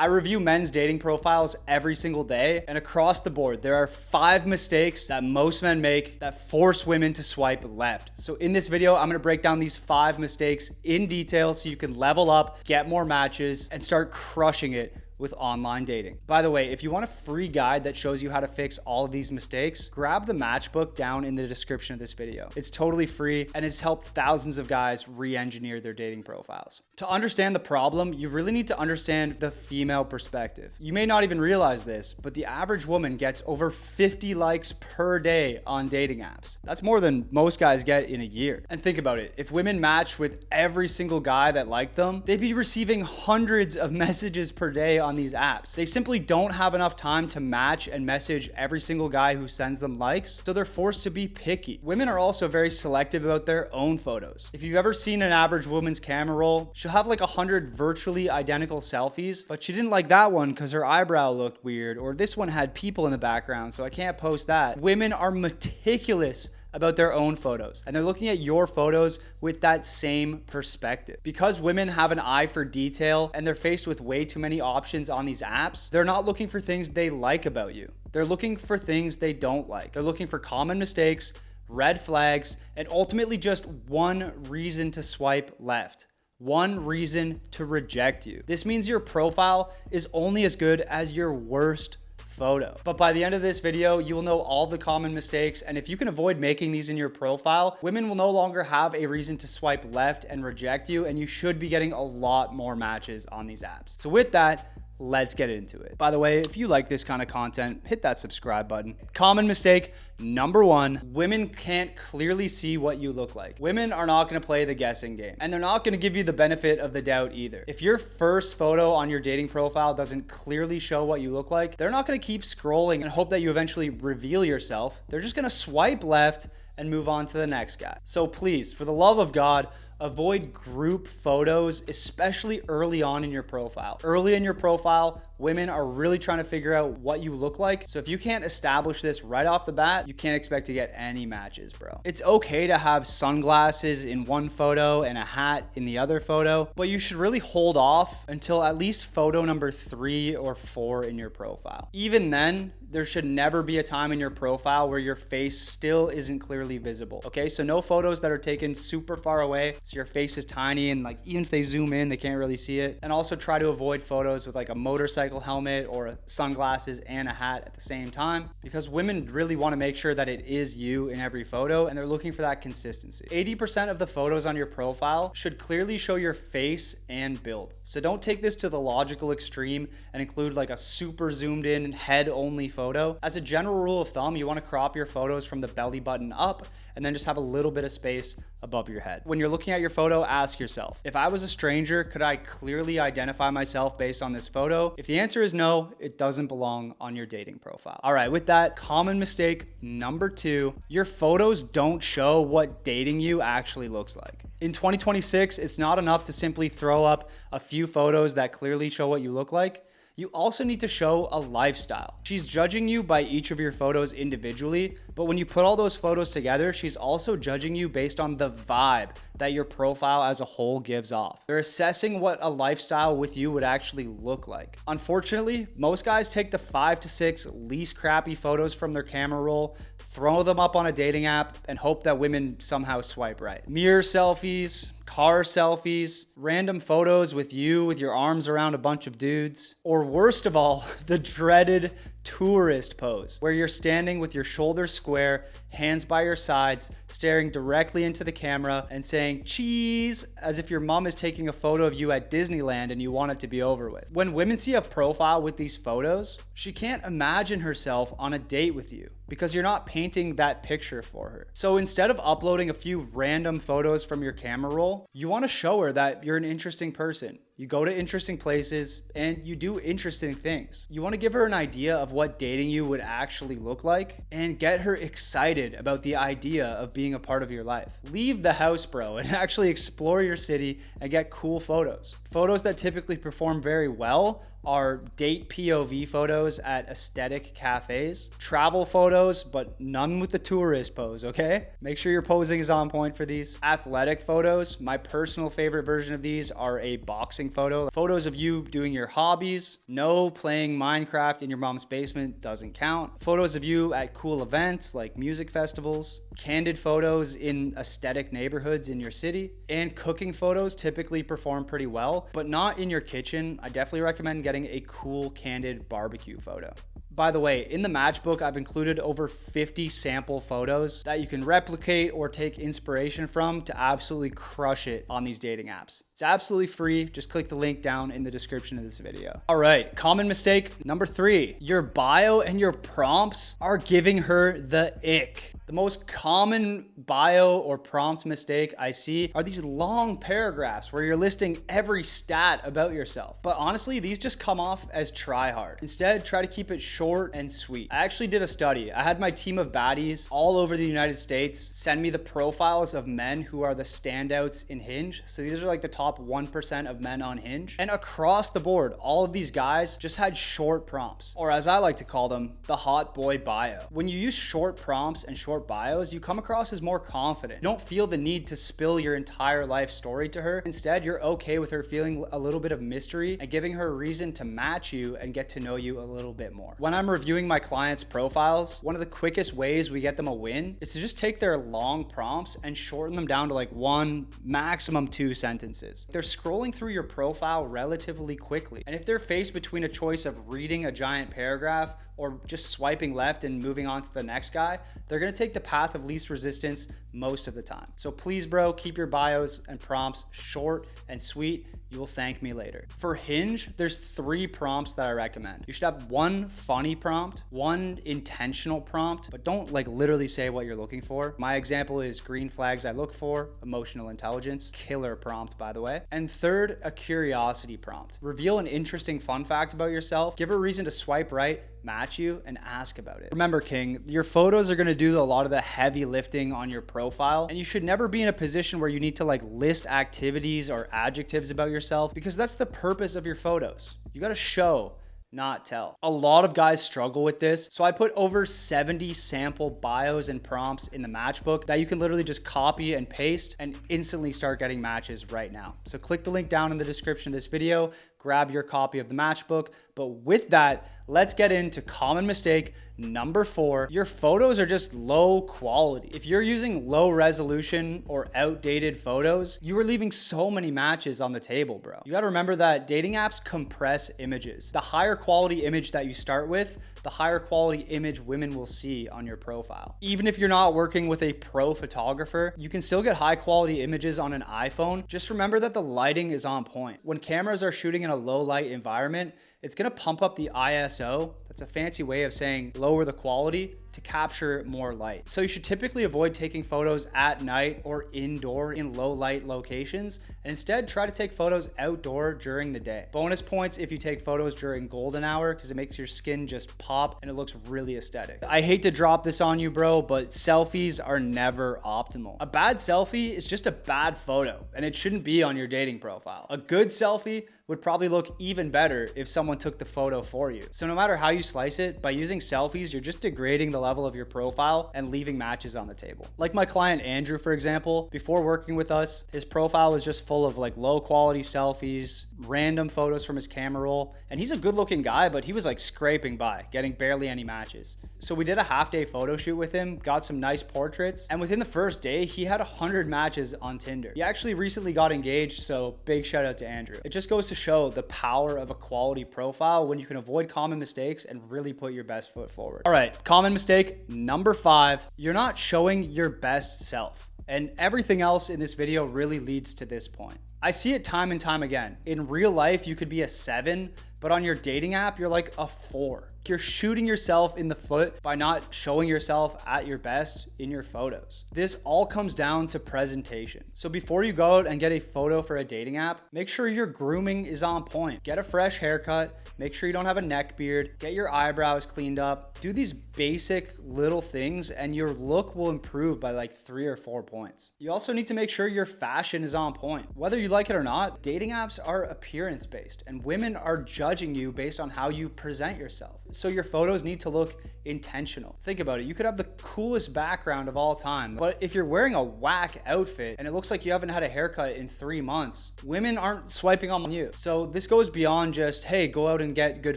I review men's dating profiles every single day, and across the board, there are 5 mistakes that most men make that force women to swipe left. So in this video, I'm gonna break down these 5 mistakes in detail so you can level up, get more matches, and start crushing it with online dating. By the way, if you want a free guide that shows you how to fix all of these mistakes, grab the matchbook down in the description of this video. It's totally free and it's helped thousands of guys re-engineer their dating profiles. To understand the problem, you really need to understand the female perspective. You may not even realize this, but the average woman gets over 50 likes per day on dating apps. That's more than most guys get in a year. And think about it, if women matched with every single guy that liked them, they'd be receiving hundreds of messages per day on these apps. They simply don't have enough time to match and message every single guy who sends them likes, so they're forced to be picky. Women are also very selective about their own photos. If you've ever seen an average woman's camera roll, she'll have like 100 virtually identical selfies, but she didn't like that one because her eyebrow looked weird, or this one had people in the background, so I can't post that. Women are meticulous about their own photos, and they're looking at your photos with that same perspective. Because women have an eye for detail and they're faced with way too many options on these apps, they're not looking for things they like about you. They're looking for things they don't like. They're looking for common mistakes, red flags, and ultimately just one reason to swipe left. One reason to reject you. This means your profile is only as good as your worst photo. But by the end of this video, you will know all the common mistakes, and if you can avoid making these in your profile, women will no longer have a reason to swipe left and reject you, and you should be getting a lot more matches on these apps. So with that, let's get into it. By the way, if you like this kind of content, hit that subscribe button. Common mistake number 1, women can't clearly see what you look like. Women are not gonna play the guessing game, and they're not gonna give you the benefit of the doubt either. If your first photo on your dating profile doesn't clearly show what you look like, they're not gonna keep scrolling and hope that you eventually reveal yourself. They're just gonna swipe left and move on to the next guy. So please, for the love of God, avoid group photos, especially early on in your profile. Early in your profile, women are really trying to figure out what you look like. So if you can't establish this right off the bat, you can't expect to get any matches, bro. It's okay to have sunglasses in one photo and a hat in the other photo, but you should really hold off until at least photo number 3 or 4 in your profile. Even then, there should never be a time in your profile where your face still isn't clearly visible, okay? So no photos that are taken super far away, so your face is tiny, and like even if they zoom in, they can't really see it. And also try to avoid photos with like a motorcycle helmet or sunglasses and a hat at the same time, because women really want to make sure that it is you in every photo, and they're looking for that consistency. 80% of the photos on your profile should clearly show your face and build. So don't take this to the logical extreme and include like a super zoomed in head only photo. As a general rule of thumb, you want to crop your photos from the belly button up and then just have a little bit of space above your head. When you're looking at your photo, ask yourself, if I was a stranger, could I clearly identify myself based on this photo? If the answer is no, it doesn't belong on your dating profile. All right, with that, common mistake number 2, your photos don't show what dating you actually looks like. In 2026, it's not enough to simply throw up a few photos that clearly show what you look like. You also need to show a lifestyle. She's judging you by each of your photos individually, but when you put all those photos together, she's also judging you based on the vibe that your profile as a whole gives off. They're assessing what a lifestyle with you would actually look like. Unfortunately, most guys take the 5 to 6 least crappy photos from their camera roll, throw them up on a dating app, and hope that women somehow swipe right. Mirror selfies, car selfies, random photos with you with your arms around a bunch of dudes, or worst of all, the dreaded tourist pose, where you're standing with your shoulders square, hands by your sides, staring directly into the camera and saying cheese, as if your mom is taking a photo of you at Disneyland and you want it to be over with. When women see a profile with these photos, she can't imagine herself on a date with you because you're not painting that picture for her. So instead of uploading a few random photos from your camera roll, you want to show her that you're an interesting person. You go to interesting places and you do interesting things. You want to give her an idea of what dating you would actually look like and get her excited about the idea of being a part of your life. Leave the house, bro, and actually explore your city and get cool photos. Photos that typically perform very well are date POV photos at aesthetic cafes, travel photos, but none with the tourist pose, okay? Make sure your posing is on point for these. Athletic photos, my personal favorite version of these are a boxing photo. Photos of you doing your hobbies. No, playing Minecraft in your mom's basement doesn't count. Photos of you at cool events like music festivals. Candid photos in aesthetic neighborhoods in your city. And cooking photos typically perform pretty well, but not in your kitchen. I definitely recommend getting a cool candid barbecue photo. By the way, in the matchbook, I've included over 50 sample photos that you can replicate or take inspiration from to absolutely crush it on these dating apps. It's absolutely free. Just click the link down in the description of this video. All right, common mistake number 3. Your bio and your prompts are giving her the ick. The most common bio or prompt mistake I see are these long paragraphs where you're listing every stat about yourself. But honestly, these just come off as try hard. Instead, try to keep it short and sweet. I actually did a study. I had my team of baddies all over the United States send me the profiles of men who are the standouts in Hinge. So these are like the top 1% of men on Hinge. And across the board, all of these guys just had short prompts, or as I like to call them, the hot boy bio. When you use short prompts and short bios, you come across as more confident. You don't feel the need to spill your entire life story to her. Instead, you're okay with her feeling a little bit of mystery and giving her a reason to match you and get to know you a little bit more. When I'm reviewing my clients' profiles, one of the quickest ways we get them a win is to just take their long prompts and shorten them down to like 1, maximum 2 sentences. They're scrolling through your profile relatively quickly. And if they're faced between a choice of reading a giant paragraph or just swiping left and moving on to the next guy, they're gonna take the path of least resistance most of the time. So please, bro, keep your bios and prompts short and sweet. You will thank me later. For Hinge, there's 3 prompts that I recommend. You should have 1 funny prompt, 1 intentional prompt, but don't like literally say what you're looking for. My example is green flags I look for, emotional intelligence, killer prompt by the way. And 3rd, a curiosity prompt. Reveal an interesting fun fact about yourself, give her a reason to swipe right, match you, and ask about it. Remember, King, your photos are gonna do a lot of the heavy lifting on your profile, and you should never be in a position where you need to like list activities or adjectives about yourself, because that's the purpose of your photos. You gotta show, not tell. A lot of guys struggle with this, so I put over 70 sample bios and prompts in the matchbook that you can literally just copy and paste and instantly start getting matches right now. So click the link down in the description of this video, grab your copy of the matchbook. But with that, let's get into common mistake number 4. Your photos are just low quality. If you're using low resolution or outdated photos, you are leaving so many matches on the table, bro. You gotta remember that dating apps compress images. The higher quality image that you start with, the higher quality image women will see on your profile. Even if you're not working with a pro photographer, you can still get high quality images on an iPhone. Just remember that the lighting is on point. When cameras are shooting in a low light environment, it's gonna pump up the ISO. That's a fancy way of saying lower the quality to capture more light. So you should typically avoid taking photos at night or indoor in low light locations, and instead try to take photos outdoor during the day. Bonus points if you take photos during golden hour, because it makes your skin just pop and it looks really aesthetic. I hate to drop this on you, bro, but selfies are never optimal. A bad selfie is just a bad photo, and it shouldn't be on your dating profile. A good selfie would probably look even better if someone took the photo for you. So no matter how you slice it, by using selfies, you're just degrading the level of your profile and leaving matches on the table. Like my client Andrew, for example, before working with us, his profile was just full of like low quality selfies, random photos from his camera roll, and he's a good looking guy, but he was like scraping by, getting barely any matches. So we did a half-day photo shoot with him, got some nice portraits, and within the first day, he had 100 matches on Tinder. He actually recently got engaged, so big shout out to Andrew. It just goes to show the power of a quality profile when you can avoid common mistakes and really put your best foot forward. All right, common mistake number 5, you're not showing your best self. And everything else in this video really leads to this point. I see it time and time again. In real life, you could be a 7, but on your dating app, you're like a 4. You're shooting yourself in the foot by not showing yourself at your best in your photos. This all comes down to presentation. So before you go out and get a photo for a dating app, make sure your grooming is on point. Get a fresh haircut, make sure you don't have a neck beard, get your eyebrows cleaned up. Do these basic little things and your look will improve by like 3 or 4 points. You also need to make sure your fashion is on point. Whether you like it or not, dating apps are appearance based and women are just judging you based on how you present yourself. So your photos need to look intentional. Think about it. You could have the coolest background of all time, but if you're wearing a whack outfit and it looks like you haven't had a haircut in 3 months, women aren't swiping on you. So this goes beyond just, hey, go out and get good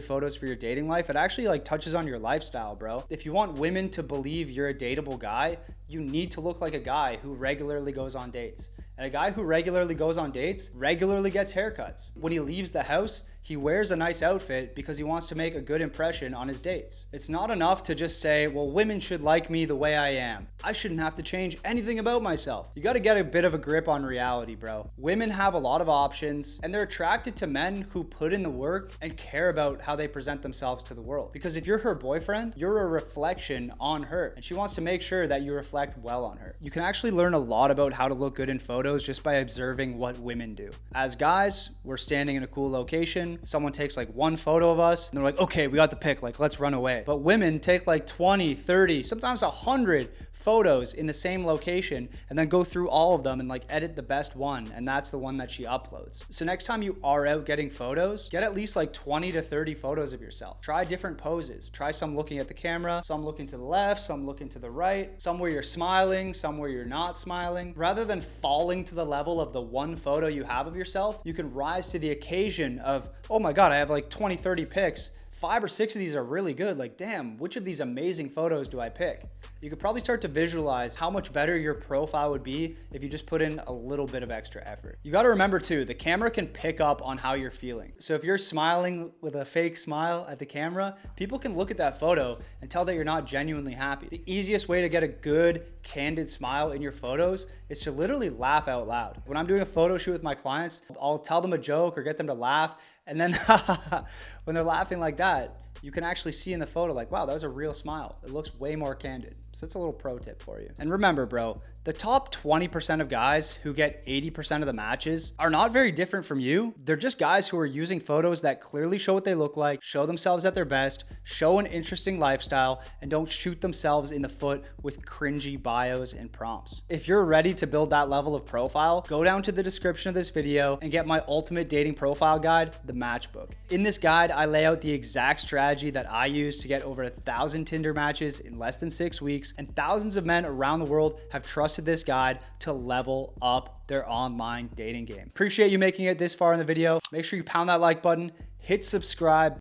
photos for your dating life. It actually like touches on your lifestyle, bro. If you want women to believe you're a dateable guy, you need to look like a guy who regularly goes on dates. And a guy who regularly goes on dates regularly gets haircuts. When he leaves the house, he wears a nice outfit because he wants to make a good impression on his dates. It's not enough to just say, well, women should like me the way I am. I shouldn't have to change anything about myself. You gotta get a bit of a grip on reality, bro. Women have a lot of options and they're attracted to men who put in the work and care about how they present themselves to the world. Because if you're her boyfriend, you're a reflection on her and she wants to make sure that you reflect well on her. You can actually learn a lot about how to look good in photos just by observing what women do. As guys, we're standing in a cool location. Someone takes like one photo of us and they're like, okay, we got the pic, like let's run away. But women take like 20, 30, sometimes 100 photos in the same location and then go through all of them and like edit the best one. And that's the one that she uploads. So next time you are out getting photos, get at least like 20 to 30 photos of yourself. Try different poses. Try some looking at the camera, some looking to the left, some looking to the right, some where you're smiling, some where you're not smiling. Rather than falling to the level of the one photo you have of yourself, you can rise to the occasion of, oh my God, I have like 20, 30 pics. 5 or 6 of these are really good. Like, damn, which of these amazing photos do I pick? You could probably start to visualize how much better your profile would be if you just put in a little bit of extra effort. You got to remember too, the camera can pick up on how you're feeling. So if you're smiling with a fake smile at the camera, people can look at that photo and tell that you're not genuinely happy. The easiest way to get a good, candid smile in your photos is to literally laugh out loud. When I'm doing a photo shoot with my clients, I'll tell them a joke or get them to laugh. And then when they're laughing like that, you can actually see in the photo like, wow, that was a real smile. It looks way more candid. So it's a little pro tip for you. And remember, bro, the top 20% of guys who get 80% of the matches are not very different from you. They're just guys who are using photos that clearly show what they look like, show themselves at their best, show an interesting lifestyle, and don't shoot themselves in the foot with cringy bios and prompts. If you're ready to build that level of profile, go down to the description of this video and get my ultimate dating profile guide, the Matchbook. In this guide, I lay out the exact strategy that I use to get over 1,000 Tinder matches in less than 6 weeks, and thousands of men around the world have trusted this guide to level up their online dating game. Appreciate you making it this far in the video. Make sure you pound that like button, hit subscribe,